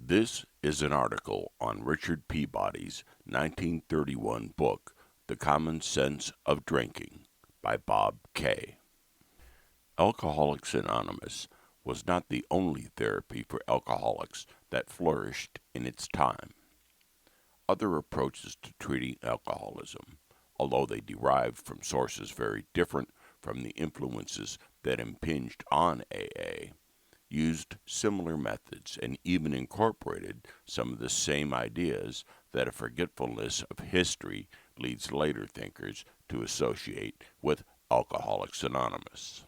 This is an article on Richard Peabody's 1931 book, The Common Sense of Drinking, by Bob K. Alcoholics Anonymous was not the only therapy for alcoholics that flourished in its time. Other approaches to treating alcoholism, although they derived from sources very different from the influences that impinged on AA, used similar methods and even incorporated some of the same ideas that a forgetfulness of history leads later thinkers to associate with Alcoholics Anonymous.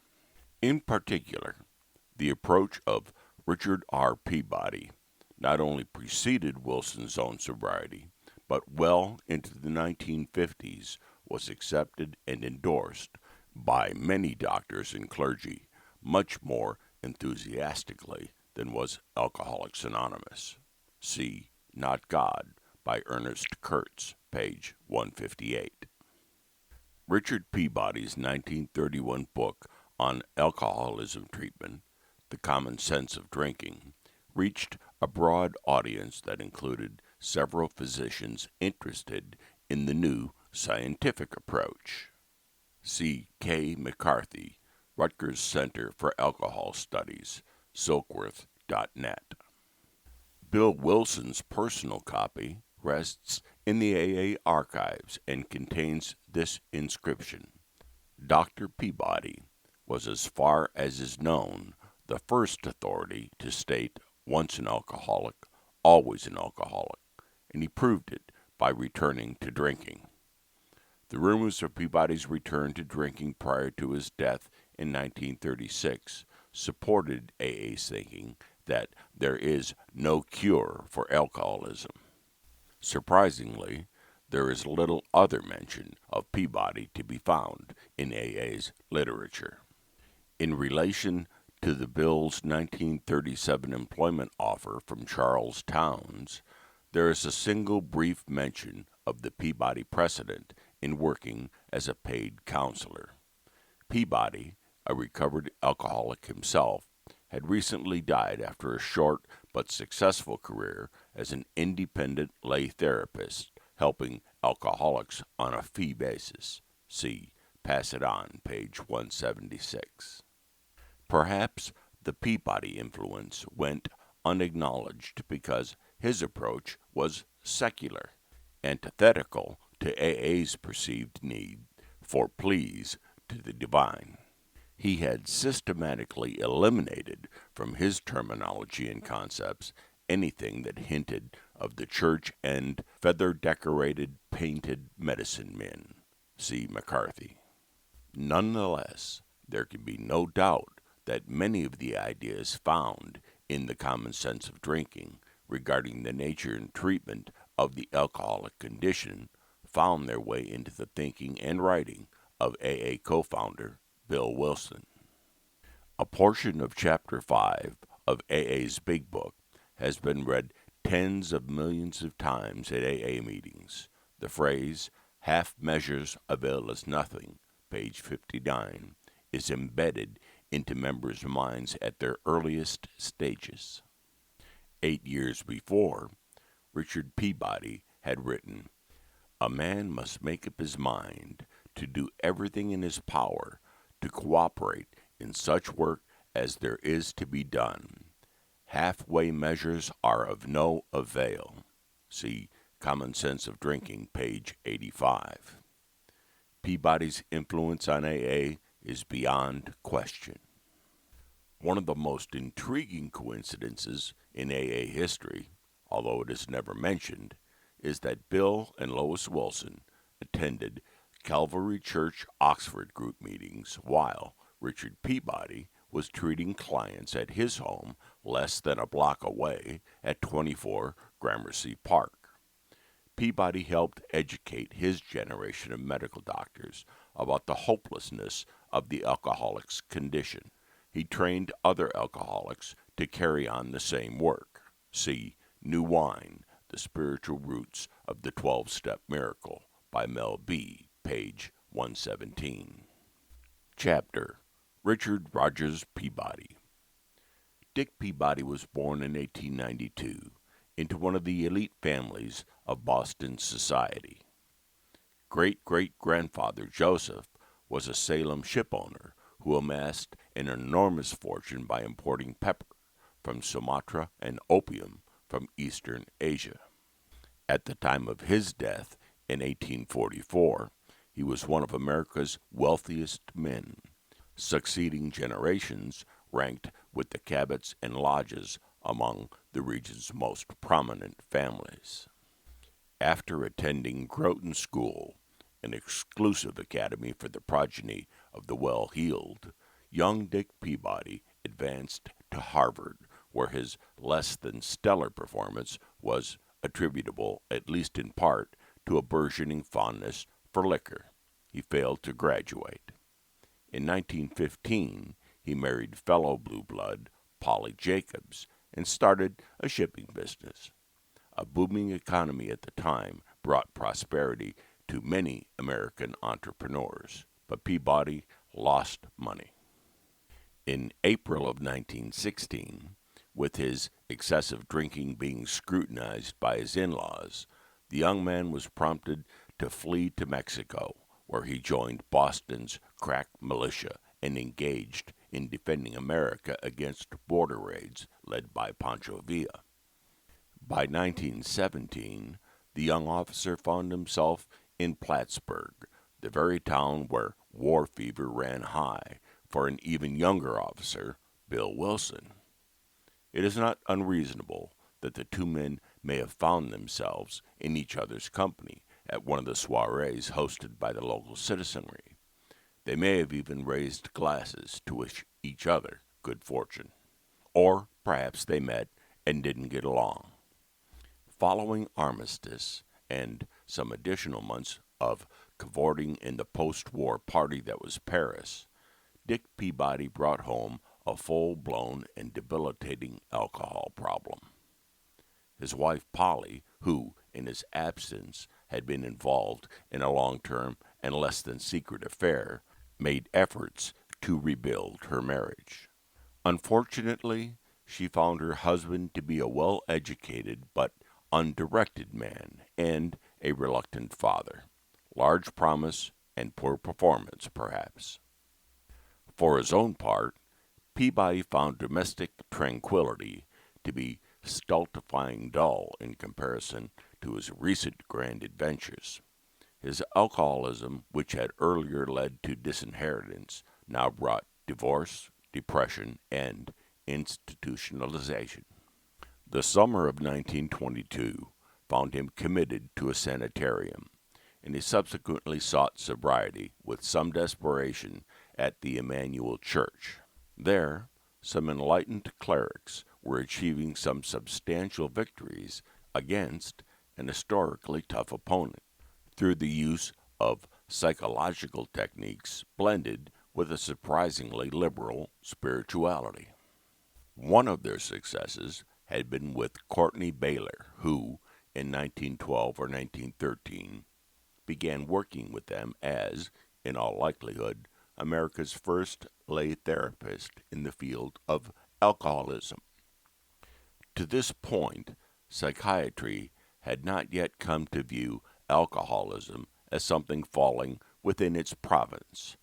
In particular, the approach of Richard R. Peabody not only preceded Wilson's own sobriety, but well into the 1950s was accepted and endorsed by many doctors and clergy, much more enthusiastically than was Alcoholics Anonymous. See Not God by Ernest Kurtz, page 158. Richard Peabody's 1931 book on alcoholism treatment, The Common Sense of Drinking, reached a broad audience that included several physicians interested in the new scientific approach. C. K. McCarthy, Rutgers Center for Alcohol Studies, Silkworth.net. Bill Wilson's personal copy rests in the AA archives and contains this inscription: Dr. Peabody was, as far as is known, the first authority to state once an alcoholic, always an alcoholic, and he proved it by returning to drinking. The rumors of Peabody's return to drinking prior to his death in 1936 supported AA's thinking that there is no cure for alcoholism. Surprisingly, there is little other mention of Peabody to be found in AA's literature. In relation to the Bill's 1937 employment offer from Charles Towns, there is a single brief mention of the Peabody precedent in working as a paid counselor. Peabody, a recovered alcoholic himself, had recently died after a short but successful career as an independent lay therapist, helping alcoholics on a fee basis. See Pass It On, page 176. Perhaps the Peabody influence went unacknowledged because his approach was secular, antithetical to AA's perceived need for pleas to the divine. He had systematically eliminated from his terminology and concepts anything that hinted of the church and feather-decorated painted medicine men. See McCarthy. Nonetheless, there can be no doubt that many of the ideas found in The Common Sense of Drinking regarding the nature and treatment of the alcoholic condition found their way into the thinking and writing of AA co-founder Bill Wilson. A portion of Chapter 5 of AA's Big Book has been read tens of millions of times at AA meetings. The phrase, "half measures avail us nothing," page 59, is embedded into members' minds at their earliest stages. 8 years before, Richard Peabody had written, "A man must make up his mind to do everything in his power to cooperate in such work as there is to be done. Halfway measures are of no avail." See Common Sense of Drinking, page 85. Peabody's influence on AA is beyond question. One of the most intriguing coincidences in AA history, although it is never mentioned, is that Bill and Lois Wilson attended Calvary Church Oxford group meetings while Richard Peabody was treating clients at his home less than a block away at 24 Gramercy Park. Peabody helped educate his generation of medical doctors about the hopelessness of the alcoholic's condition. He trained other alcoholics to carry on the same work. See New Wine, The Spiritual Roots of the 12-Step Miracle by Mel B., page 117. Chapter: Richard Rogers Peabody. Dick Peabody was born in 1892 into one of the elite families of Boston society. Great-great-grandfather Joseph was a Salem shipowner who amassed an enormous fortune by importing pepper from Sumatra and opium from Eastern Asia. At the time of his death in 1844, he was one of America's wealthiest men. Succeeding generations ranked with the Cabots and Lodges among the region's most prominent families. After attending Groton School, an exclusive academy for the progeny of the well-heeled, young Dick Peabody advanced to Harvard, where his less than stellar performance was attributable, at least in part, to a burgeoning fondness for liquor. He failed to graduate. In 1915, he married fellow blue blood Polly Jacobs and started a shipping business. A booming economy at the time brought prosperity to many American entrepreneurs, but Peabody lost money. In April of 1916, with his excessive drinking being scrutinized by his in-laws, the young man was prompted to flee to Mexico, where he joined Boston's crack militia and engaged in defending America against border raids led by Pancho Villa. By 1917, the young officer found himself in Plattsburgh, the very town where war fever ran high for an even younger officer, Bill Wilson. It is not unreasonable that the two men may have found themselves in each other's company at one of the soirees hosted by the local citizenry. They may have even raised glasses to wish each other good fortune. Or perhaps they met and didn't get along. Following armistice and some additional months of cavorting in the post-war party that was Paris, Dick Peabody brought home a full-blown and debilitating alcohol problem. His wife Polly, who, in his absence, had been involved in a long-term and less than secret affair, made efforts to rebuild her marriage. Unfortunately, she found her husband to be a well-educated but undirected man and a reluctant father. Large promise and poor performance, perhaps. For his own part, Peabody found domestic tranquility to be stultifying dull in comparison to his recent grand adventures. His alcoholism, which had earlier led to disinheritance, now brought divorce, depression, and institutionalization. The summer of 1922 found him committed to a sanitarium, and he subsequently sought sobriety with some desperation at the Emmanuel Church. There, some enlightened clerics were achieving some substantial victories against an historically tough opponent through the use of psychological techniques blended with a surprisingly liberal spirituality. One of their successes had been with Courtney Baylor, who, in 1912 or 1913, began working with them as, in all likelihood, America's first lay therapist in the field of alcoholism. To this point, psychiatry had not yet come to view alcoholism as something falling within its province.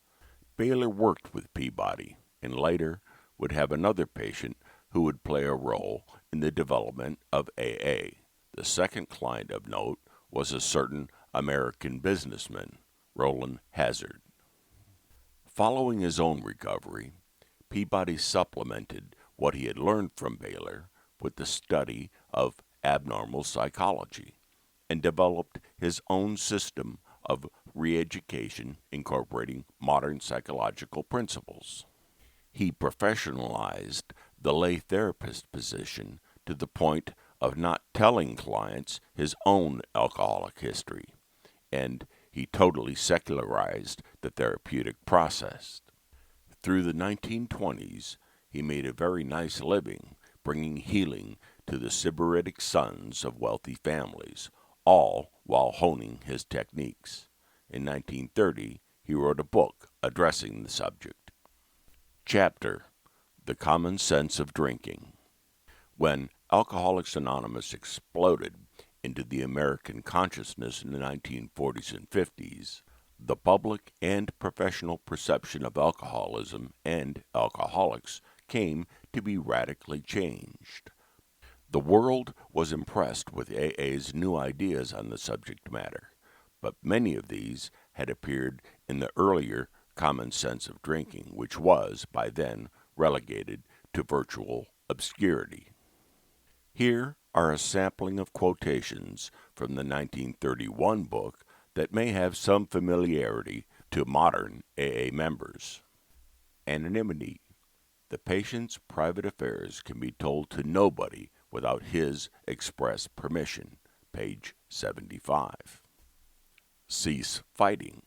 Baylor worked with Peabody, and later would have another patient who would play a role in the development of AA. The second client of note was a certain American businessman, Roland Hazard. Following his own recovery, Peabody supplemented what he had learned from Baylor with the study of abnormal psychology and developed his own system of re-education incorporating modern psychological principles. He professionalized the lay therapist position to the point of not telling clients his own alcoholic history, and he totally secularized the therapeutic process. Through the 1920s, he made a very nice living, bringing healing to the sybaritic sons of wealthy families, all while honing his techniques. In 1930, he wrote a book addressing the subject. Chapter: The Common Sense of Drinking. When Alcoholics Anonymous exploded into the American consciousness in the 1940s and 50s, the public and professional perception of alcoholism and alcoholics came to be radically changed. The world was impressed with AA's new ideas on the subject matter, but many of these had appeared in the earlier Common Sense of Drinking, which was, by then, relegated to virtual obscurity. Here are a sampling of quotations from the 1931 book that may have some familiarity to modern AA members. Anonymity. The patient's private affairs can be told to nobody without his express permission. Page 75. Cease fighting.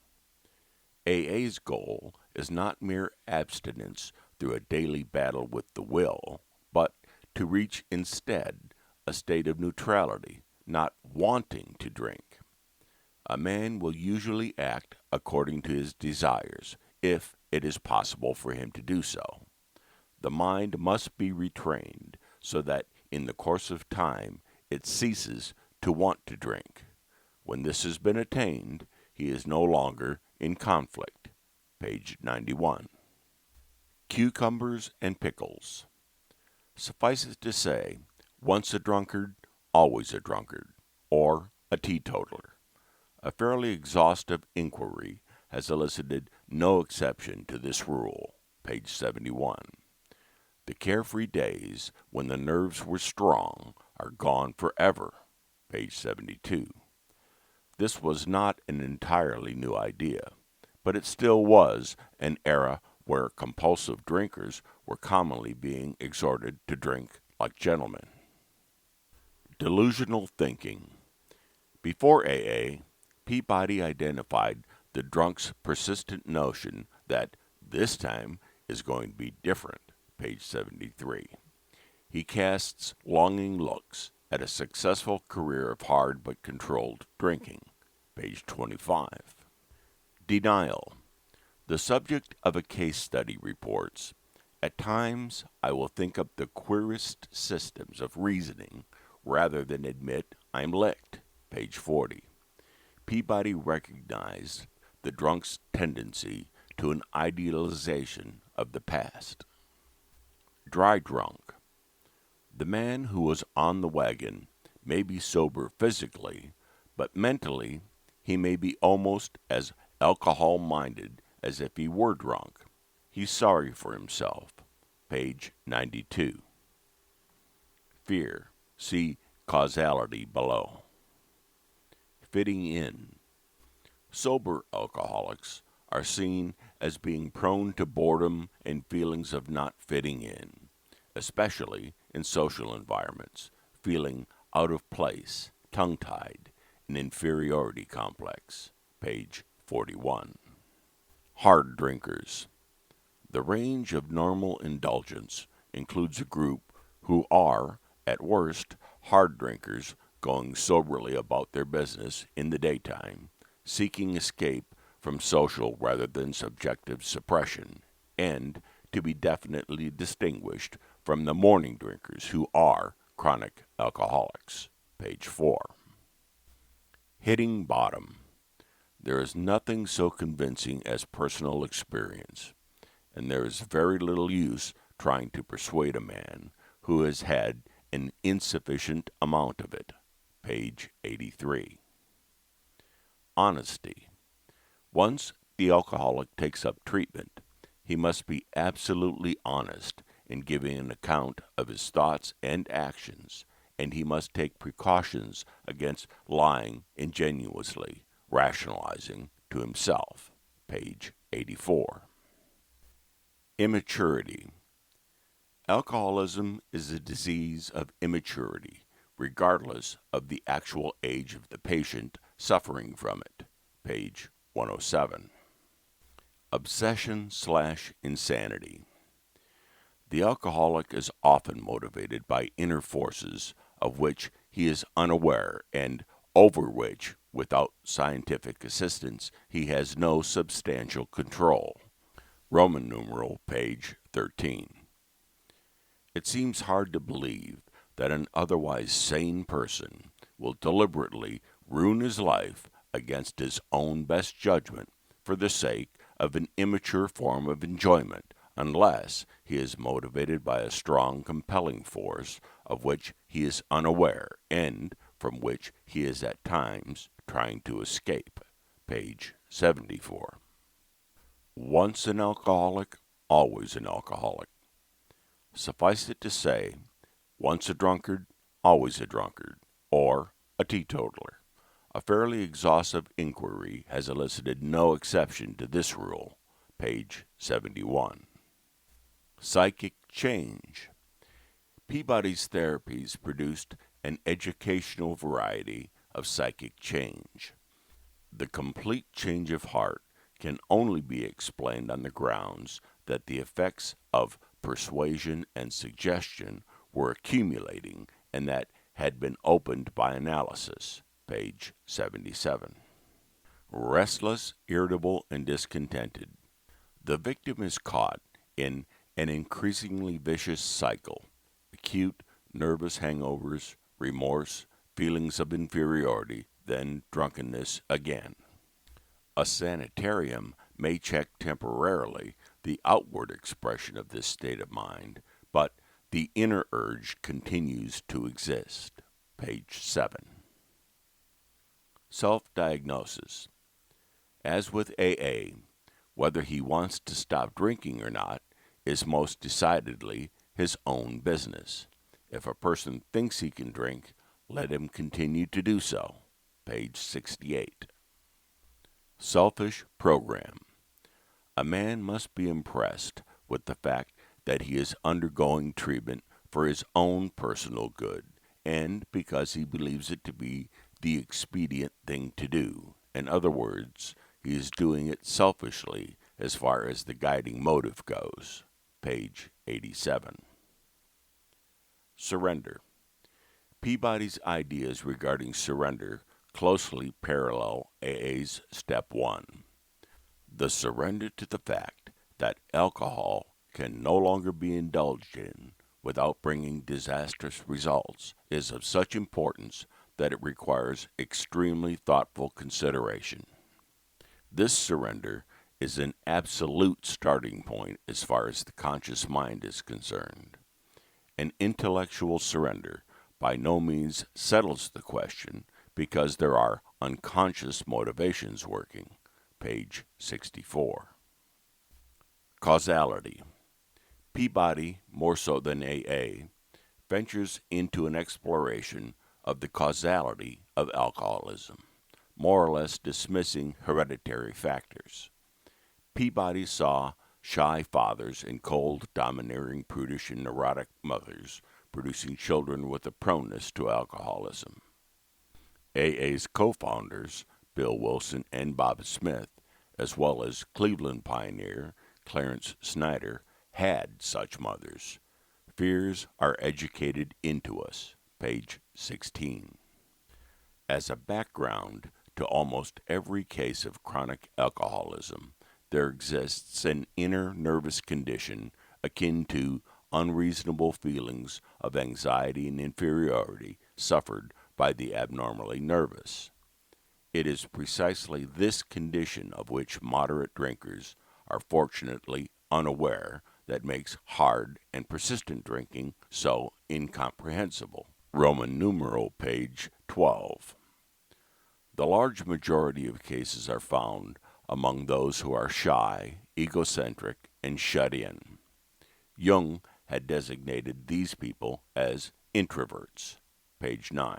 AA's goal is not mere abstinence through a daily battle with the will, but to reach instead a state of neutrality, not wanting to drink. A man will usually act according to his desires, if it is possible for him to do so. The mind must be retrained so that in the course of time it ceases to want to drink. When this has been attained, he is no longer in conflict. Page 91. Cucumbers and pickles. Suffice it to say, once a drunkard, always a drunkard, or a teetotaler. A fairly exhaustive inquiry has elicited no exception to this rule. Page 71. The carefree days when the nerves were strong are gone forever. Page 72. This was not an entirely new idea, but it still was an era where compulsive drinkers were commonly being exhorted to drink like gentlemen. Delusional thinking. Before AA, Peabody identified the drunk's persistent notion that this time is going to be different. Page 73. He casts longing looks at a successful career of hard but controlled drinking. Page 25. Denial. The subject of a case study reports, "At times I will think up the queerest systems of reasoning rather than admit I'm licked." Page 40. Peabody recognized the drunk's tendency to an idealization of the past. Dry drunk. The man who was on the wagon may be sober physically, but mentally he may be almost as alcohol-minded as if he were drunk. He's sorry for himself. Page 92. Fear. See causality below. Fitting in. Sober alcoholics are seen as being prone to boredom and feelings of not fitting in, especially in social environments, feeling out of place, tongue-tied, an inferiority complex. Page 41. Hard drinkers. The range of normal indulgence includes a group who are, at worst, hard drinkers going soberly about their business in the daytime, seeking escape from social rather than subjective suppression, and to be definitely distinguished from the morning drinkers who are chronic alcoholics. Page 4. Hitting bottom. There is nothing so convincing as personal experience, and there is very little use trying to persuade a man who has had an insufficient amount of it. Page 83. Honesty. Once the alcoholic takes up treatment, he must be absolutely honest in giving an account of his thoughts and actions, and he must take precautions against lying ingenuously, rationalizing to himself. Page 84. Immaturity. Alcoholism is a disease of immaturity, regardless of the actual age of the patient suffering from it. Page 107. Obsession/insanity. The alcoholic is often motivated by inner forces of which he is unaware and over which, without scientific assistance, he has no substantial control. Roman numeral, page 13. It seems hard to believe that an otherwise sane person will deliberately ruin his life against his own best judgment for the sake of an immature form of enjoyment, unless he is motivated by a strong, compelling force of which he is unaware and from which he is at times trying to escape. Page 74. Once an alcoholic, always an alcoholic. Suffice it to say, once a drunkard, always a drunkard, or a teetotaler. A fairly exhaustive inquiry has elicited no exception to this rule. Page 71. Psychic change. Peabody's therapies produced an educational variety of psychic change. The complete change of heart can only be explained on the grounds that the effects of persuasion and suggestion were accumulating and that had been opened by analysis. Page 77. Restless, irritable, and discontented. The victim is caught in an increasingly vicious cycle. Acute, nervous hangovers, remorse, feelings of inferiority, then drunkenness again. A sanitarium may check temporarily the outward expression of this state of mind, but the inner urge continues to exist. Page 7. Self-diagnosis. As with AA, whether he wants to stop drinking or not is most decidedly his own business. If a person thinks he can drink, let him continue to do so. Page 68. Selfish program. A man must be impressed with the fact that he is undergoing treatment for his own personal good, and because he believes it to be the expedient thing to do. In other words, he is doing it selfishly as far as the guiding motive goes. Page 87. Surrender. Peabody's ideas regarding surrender closely parallel AA's Step 1. The surrender to the fact that alcohol can no longer be indulged in without bringing disastrous results is of such importance that it requires extremely thoughtful consideration. This surrender is an absolute starting point as far as the conscious mind is concerned. An intellectual surrender by no means settles the question because there are unconscious motivations working. Page 64. Causality. Peabody, more so than AA, ventures into an exploration of the causality of alcoholism, more or less dismissing hereditary factors. Peabody saw shy fathers and cold, domineering, prudish, and neurotic mothers producing children with a proneness to alcoholism. AA's co-founders, Bill Wilson and Bob Smith, as well as Cleveland pioneer Clarence Snyder, had such mothers. Fears are educated into us. Page 16. As a background to almost every case of chronic alcoholism, there exists an inner nervous condition akin to unreasonable feelings of anxiety and inferiority suffered by the abnormally nervous. It is precisely this condition of which moderate drinkers are fortunately unaware that makes hard and persistent drinking so incomprehensible. Roman numeral page 12. The large majority of cases are found among those who are shy, egocentric, and shut in. Jung had designated these people as introverts. Page 9.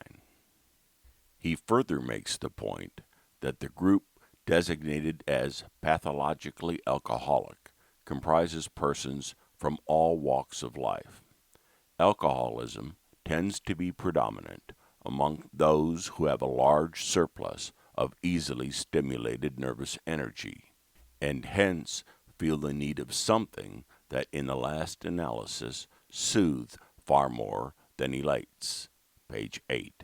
He further makes the point that the group designated as pathologically alcoholic comprises persons from all walks of life. Alcoholism tends to be predominant among those who have a large surplus of easily stimulated nervous energy, and hence feel the need of something that in the last analysis soothes far more than elates. Page 8.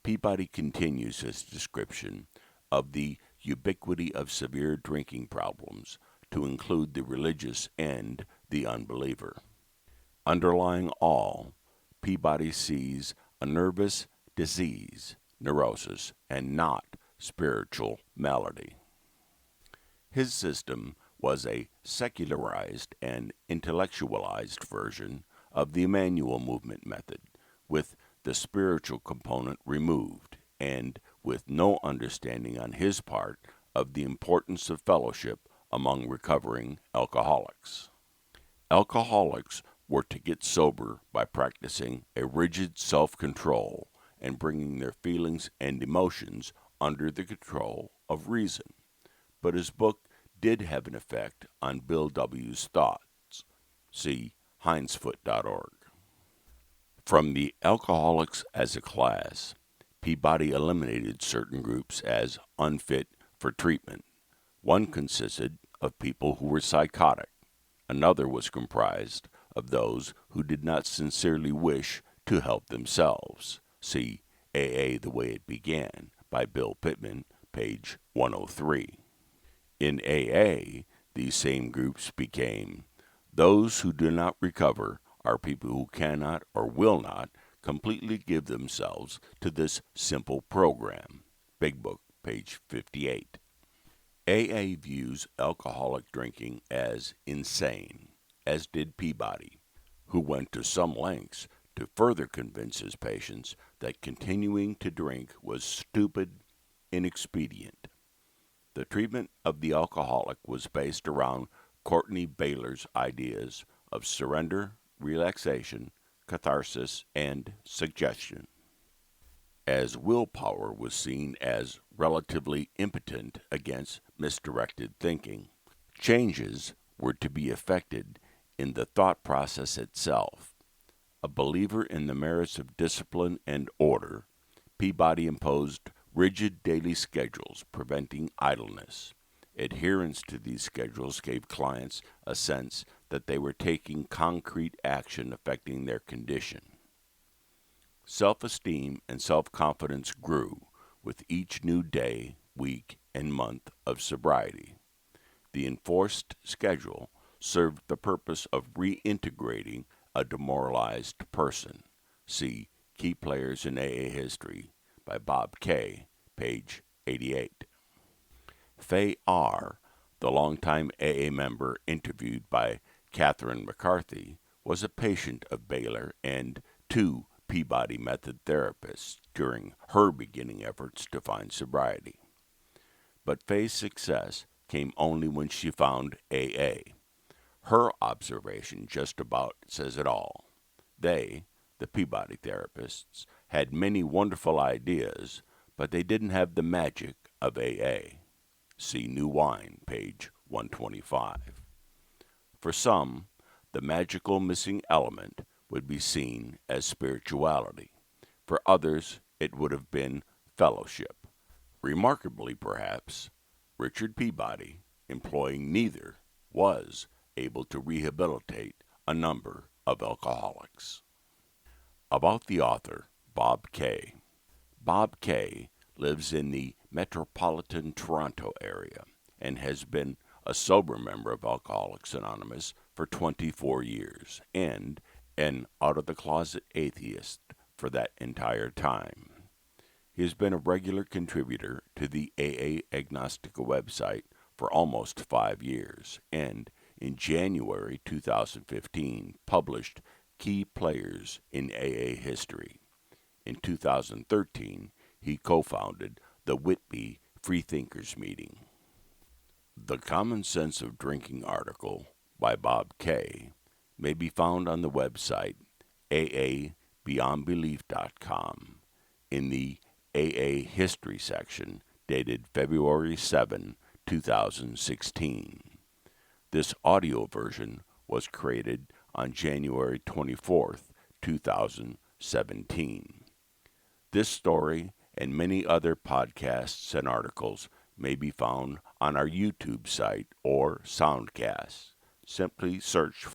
Peabody continues his description of the ubiquity of severe drinking problems to include the religious and the unbeliever. Underlying all, Peabody sees a nervous disease, neurosis, and not spiritual malady. His system was a secularized and intellectualized version of the Emmanuel Movement method, with the spiritual component removed, and with no understanding on his part of the importance of fellowship among recovering alcoholics. Alcoholics were to get sober by practicing a rigid self-control and bringing their feelings and emotions under the control of reason. But his book did have an effect on Bill W.'s thoughts. See Heinzfoot.org. From the alcoholics as a class, Peabody eliminated certain groups as unfit for treatment. One consisted of people who were psychotic. Another was comprised of those who did not sincerely wish to help themselves. See AA The Way It Began by Bill Pittman, page 103. In AA, these same groups became those who do not recover are people who cannot or will not completely give themselves to this simple program. Big Book, page 58. AA views alcoholic drinking as insane, as did Peabody, who went to some lengths to further convince his patients that continuing to drink was stupid, inexpedient. The treatment of the alcoholic was based around Courtney Baylor's ideas of surrender, relaxation, catharsis, and suggestion. As willpower was seen as relatively impotent against misdirected thinking, changes were to be effected in the thought process itself. A believer in the merits of discipline and order, Peabody imposed rigid daily schedules preventing idleness. Adherence to these schedules gave clients a sense that they were taking concrete action affecting their condition. Self-esteem and self-confidence grew with each new day, week, and month of sobriety. The enforced schedule served the purpose of reintegrating a demoralized person. See Key Players in AA History by Bob K., page 88. Len R., the longtime AA member interviewed by Catherine McCarthy, was a patient of Baylor and two Peabody method therapists during her beginning efforts to find sobriety. But Faye's success came only when she found AA. Her observation just about says it all. They, the Peabody therapists, had many wonderful ideas, but they didn't have the magic of AA. See New Wine, page 125. For some, the magical missing element would be seen as spirituality. For others, it would have been fellowship. Remarkably, perhaps, Richard Peabody, employing neither, was able to rehabilitate a number of alcoholics. About the author, Bob K. Bob K. lives in the metropolitan Toronto area and has been a sober member of Alcoholics Anonymous for 24 years and an out-of-the-closet atheist for that entire time. He has been a regular contributor to the AA Agnostica website for almost 5 years and in January 2015 published Key Players in AA History. In 2013, he co-founded the Whitby Freethinkers Meeting. The Common Sense of Drinking article by Bob K. may be found on the website aabeyondbelief.com in the AA History section dated February 7, 2016. This audio version was created on January 24, 2017. This story and many other podcasts and articles may be found on our YouTube site or Soundcast. Simply search